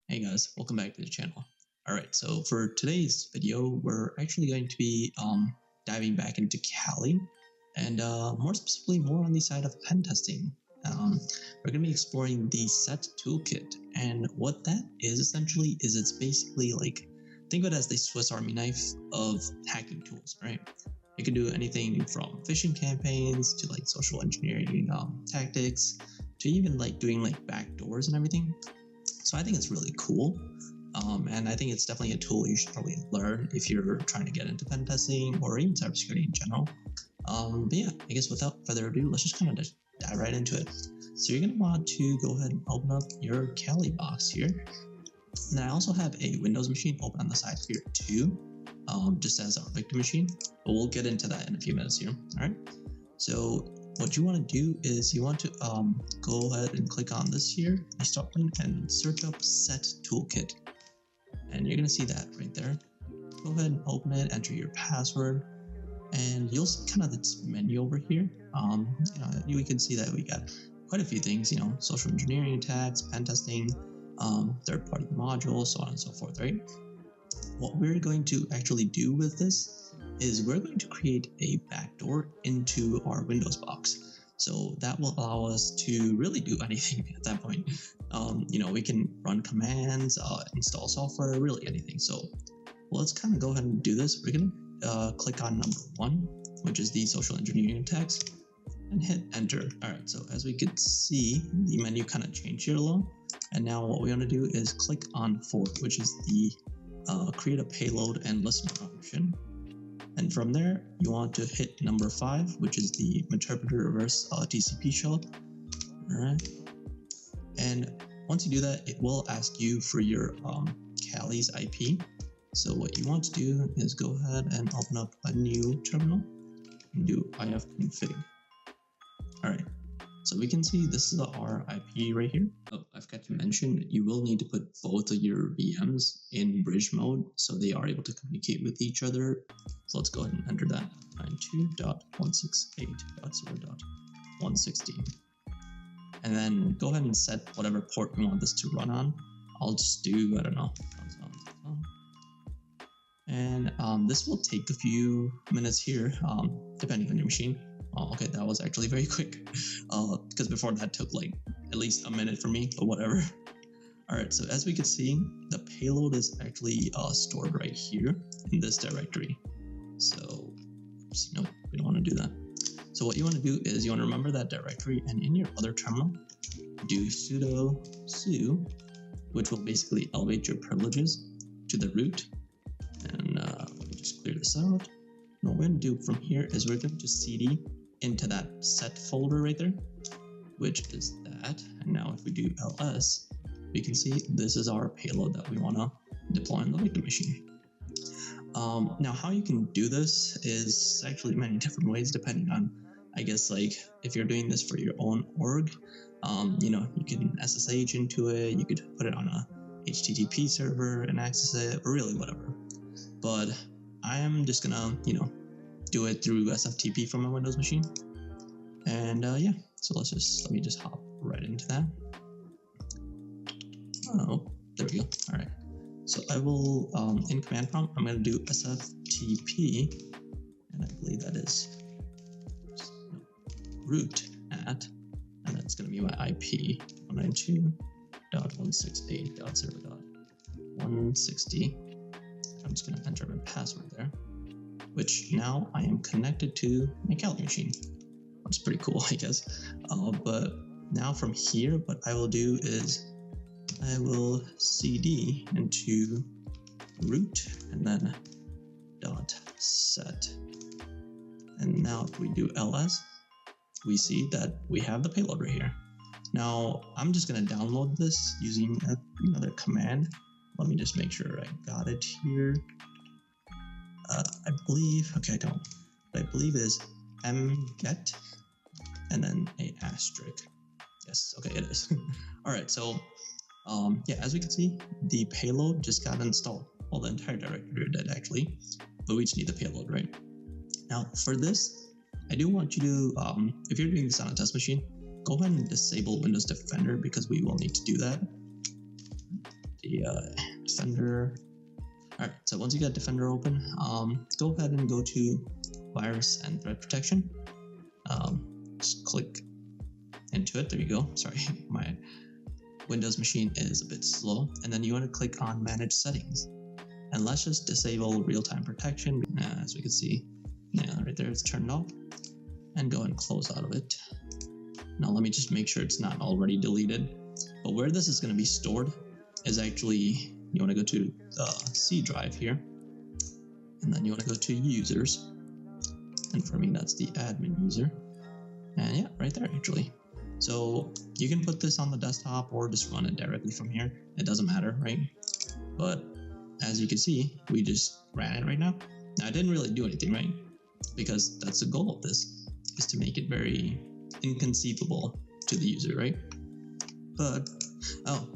Hey guys, welcome back to the channel. Alright, so for today's video, we're actually going to be diving back into Kali, and more specifically, more on the side of pen testing. We're going to be exploring the SEToolkit, and what that is essentially is it's basically like, think of it as the Swiss Army knife of hacking tools, right? It can do anything from phishing campaigns to like social engineering tactics to even like doing like backdoors and everything. So I think it's really cool, and I think it's definitely a tool you should probably learn if you're trying to get into pen testing or even cybersecurity in general. But yeah, I guess without further ado, let's just kind of just dive right into it. So you're going to want to go ahead and open up your Kali box here. And I also have a Windows machine open on the side here too, just as our victim machine, but we'll get into that in a few minutes here. All right. So what you want to do is you want to go ahead and click on this here, the start button, and search up SEToolkit. And you're going to see that right there. Go ahead and open it, enter your password, and you'll see kind of this menu over here. You can see that we got quite a few things, social engineering attacks, pen testing, third-party modules, so on and so forth, right? What we're going to actually do with this is we're going to create a backdoor into our Windows box. So that will allow us to really do anything at that point. We can run commands, install software, really anything. So let's kind of go ahead and do this. We're going to click on number 1, which is the social engineering attacks, and hit enter. All right, so as we could see, the menu kind of changed here a little. And now what we want to do is click on 4, which is the create a payload and listener option. And from there, you want to hit number 5, which is the interpreter reverse TCP shell. All right. And once you do that, it will ask you for your Kali's IP. So what you want to do is go ahead and open up a new terminal and do ifconfig. All right. So we can see this is our IP right here. Oh, I forgot to mention, you will need to put both of your VMs in bridge mode so they are able to communicate with each other. So let's go ahead and enter that, 92.168.0.116. And then go ahead and set whatever port you want this to run on. I'll just do, I don't know. And this will take a few minutes here, depending on your machine. Oh, okay, that was actually very quick, because before that took like at least a minute for me, but whatever. All right, so as we can see, the payload is actually stored right here in this directory. So, oops, no, we don't want to do that. So what you want to do is you want to remember that directory, and in your other terminal, do sudo su, which will basically elevate your privileges to the root. And let me just clear this out. And what we're going to do from here is we're going to cd into that set folder right there, which is that. And now if we do ls, we can see this is our payload that we want to deploy on the victim machine. Now how you can do this is actually many different ways depending on, I guess, like if you're doing this for your own org, you can SSH into it, you could put it on a HTTP server and access it, or really whatever. But I am just gonna, do it through SFTP from my Windows machine. And yeah, so let me just hop right into that. Oh, there we go. All right. So I will, in command prompt, I'm going to do SFTP, and I believe that is root at, and that's going to be my IP, 192.168.0.160. I'm just going to enter my password there, which now I am connected to my Kali machine, which is pretty cool, I guess. But now from here, what I will do is I will cd into root and then .set. And now if we do ls, we see that we have the payload right here. Now I'm just going to download this using another command. Let me just make sure I got it here. I believe, okay, I don't, but I believe it is mget and then a asterisk. Yes, okay, it is. All right, so yeah, as we can see, the payload just got installed. Well, the entire directory did actually, but we just need the payload, right? Now for this, I do want you to, if you're doing this on a test machine, go ahead and disable Windows Defender because we will need to do that. the Defender. All right, so once you got Defender open, go ahead and go to Virus and Threat Protection. Just click into it. There you go. Sorry, my Windows machine is a bit slow. And then you want to click on Manage Settings. And let's just disable real-time protection. As we can see, right there, it's turned off. And go and close out of it. Now let me just make sure it's not already deleted. But where this is going to be stored is actually, you want to go to the C drive here. And then you want to go to Users. And for me, that's the admin user. And yeah, right there actually. So you can put this on the desktop or just run it directly from here. It doesn't matter, right? But as you can see, we just ran it right now. Now I didn't really do anything, right? Because that's the goal of this, is to make it very inconceivable to the user, right? But, oh,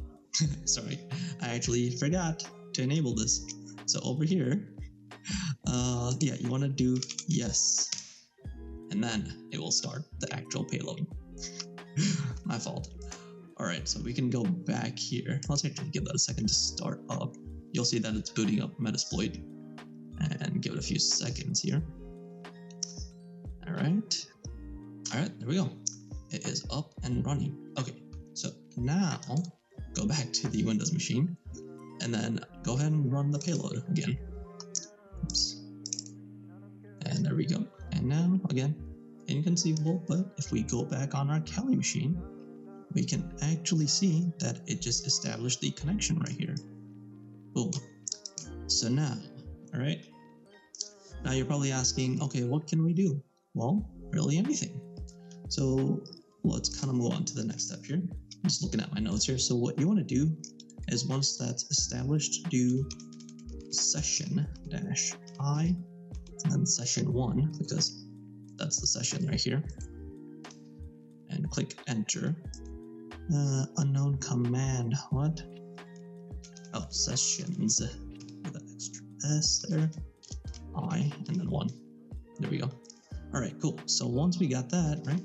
sorry, I actually forgot to enable this. So over here, yeah, you want to do yes, and then it will start the actual payload. My fault. All right, so we can go back here. Let's actually give that a second to start up. You'll see that it's booting up Metasploit, and give it a few seconds here. All right, there we go. It is up and running. Okay, so now go back to the Windows machine, and then go ahead and run the payload again. Oops. And there we go. And now, again, inconceivable, but if we go back on our Kali machine, we can actually see that it just established the connection right here. Boom. So now, all right, now you're probably asking, okay, what can we do? Well, really anything. So let's kind of move on to the next step here. I'm just looking at my notes here. So what you want to do is, once that's established, do session-I and then session1, because that's the session right here, and click enter. Unknown command, what? Oh, sessions with an extra S there, I, and then 1. There we go. All right, cool. So once we got that, right,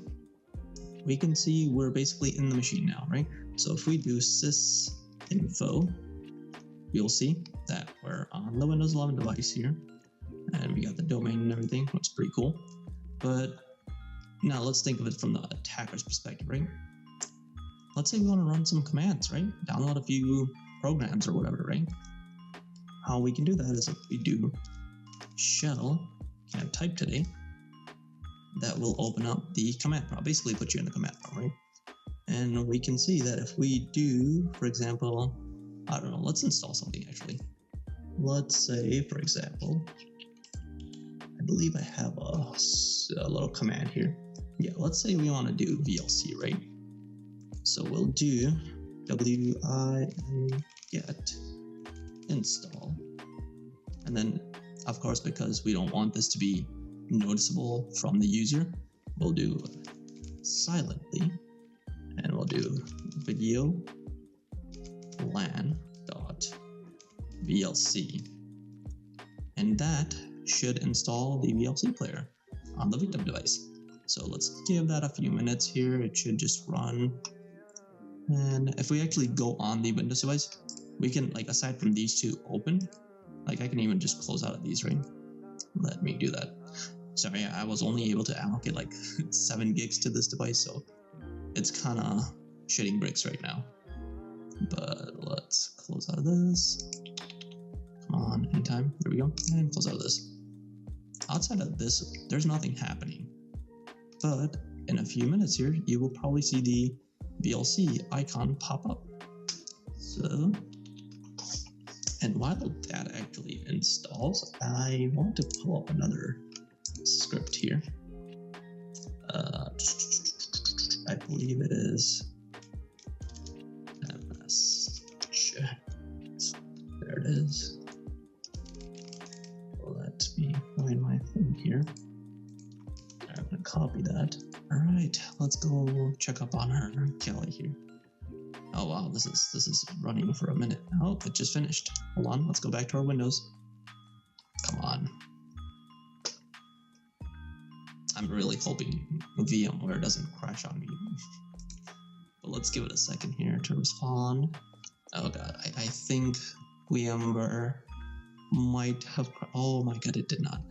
we can see we're basically in the machine now, right? So if we do sysinfo, you'll see that we're on the Windows 11 device here, and we got the domain and everything, which is pretty cool. But now let's think of it from the attacker's perspective, right? Let's say we want to run some commands, right? Download a few programs or whatever, right? How we can do that is if we do shell, can't type today, that will open up the command prompt, basically put you in the command prompt, right? And we can see that if we do, for example, I don't know, let's install something actually. Let's say, for example, I believe I have a little command here. Yeah, let's say we want to do VLC, right? So we'll do win-get install. And then, of course, because we don't want this to be noticeable from the user, we'll do silently, and we'll do video lan.vlc, and that should install the VLC player on the victim device. So let's give that a few minutes here. It should just run. And if we actually go on the Windows device, we can, like, aside from these two open, like, I can even just close out of these, right? Let me do that. Sorry, I was only able to allocate like 7 gigs to this device, so it's kind of shitting bricks right now. But let's close out of this. Come on, anytime. There we go. And close out of this. Outside of this, there's nothing happening. But in a few minutes here, you will probably see the VLC icon pop up. So, and while that actually installs, I want to pull up another script here. I believe it is MS. There it is. Let me find my thing here. I'm gonna copy that. All right, let's go check up on her Kelly here. Oh wow, this is running for a minute. Oh, it just finished. Hold on, let's go back to our Windows. Come on. I'm really hoping VMware doesn't crash on me. But let's give it a second here to respond. Oh god, I think VMware might have. Oh my god, it did not.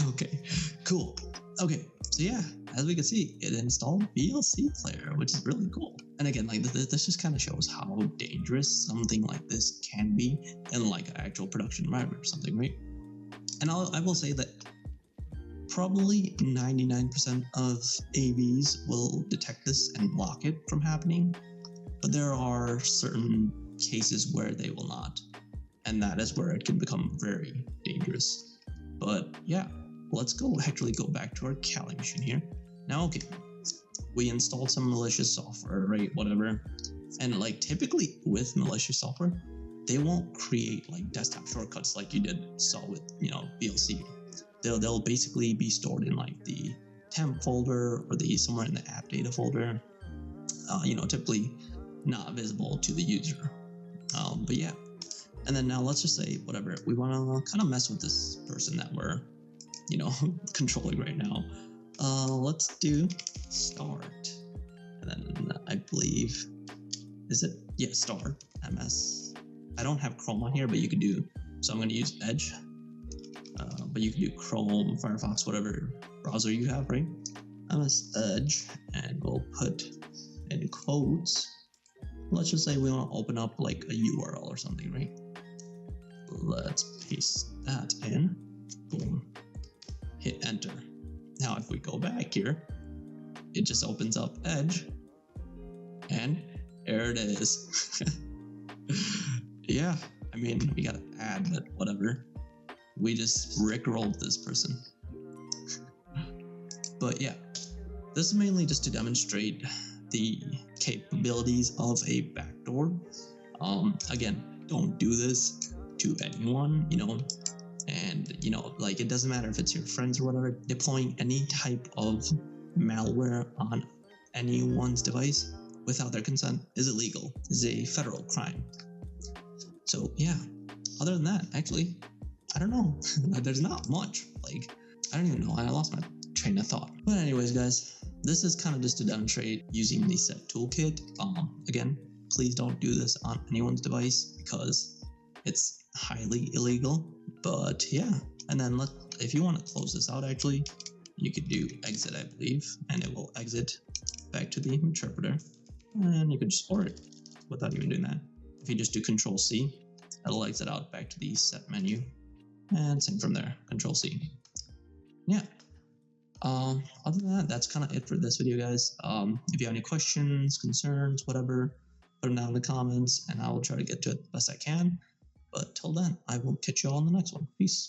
Okay, cool. Okay, so yeah, as we can see, it installed VLC player, which is really cool. And again, like this just kind of shows how dangerous something like this can be in like an actual production environment or something, right? And I will say that probably 99% of AVs will detect this and block it from happening, but there are certain cases where they will not, and that is where it can become very dangerous. But yeah, let's actually go back to our Kali machine here. Now, okay, we installed some malicious software, right? Whatever. And like typically with malicious software, they won't create like desktop shortcuts like you saw with, VLC. They'll basically be stored in like the temp folder or somewhere in the app data folder. Typically not visible to the user. But yeah. And then now let's just say whatever we want to kind of mess with this person that we're, controlling right now. Let's do start, and then I believe, is it? Yeah, start ms. I don't have Chrome on here, but you could do. So I'm going to use Edge, but you can do Chrome, Firefox, whatever browser you have, right? ms Edge, and we'll put in quotes. Let's just say we want to open up like a URL or something, right? Let's paste that in. Boom. Hit enter. Now if we go back here, it just opens up Edge, and there it is. Yeah, I mean, we gotta add, but whatever. We just rickrolled this person. But yeah, this is mainly just to demonstrate the capabilities of a backdoor. Again, don't do this to anyone, and like it doesn't matter if it's your friends or whatever. Deploying any type of malware on anyone's device without their consent is illegal. Is a federal crime. So yeah, other than that, actually, I don't know. There's not much. Like, I don't even know. I lost my train of thought. But anyways, guys, this is kind of just to demonstrate using the SEToolkit. Again, please don't do this on anyone's device because it's highly illegal. But yeah, and then if you want to close this out, actually, you could do exit, I believe, and it will exit back to the interpreter, and you can just store it without even doing that. If you just do Control C, it'll exit out back to the set menu, and same from there, Control C. Yeah. Other than that, that's kind of it for this video, guys. If you have any questions, concerns, whatever, put them down in the comments, and I will try to get to it the best I can. But till then, I will catch you all in the next one. Peace.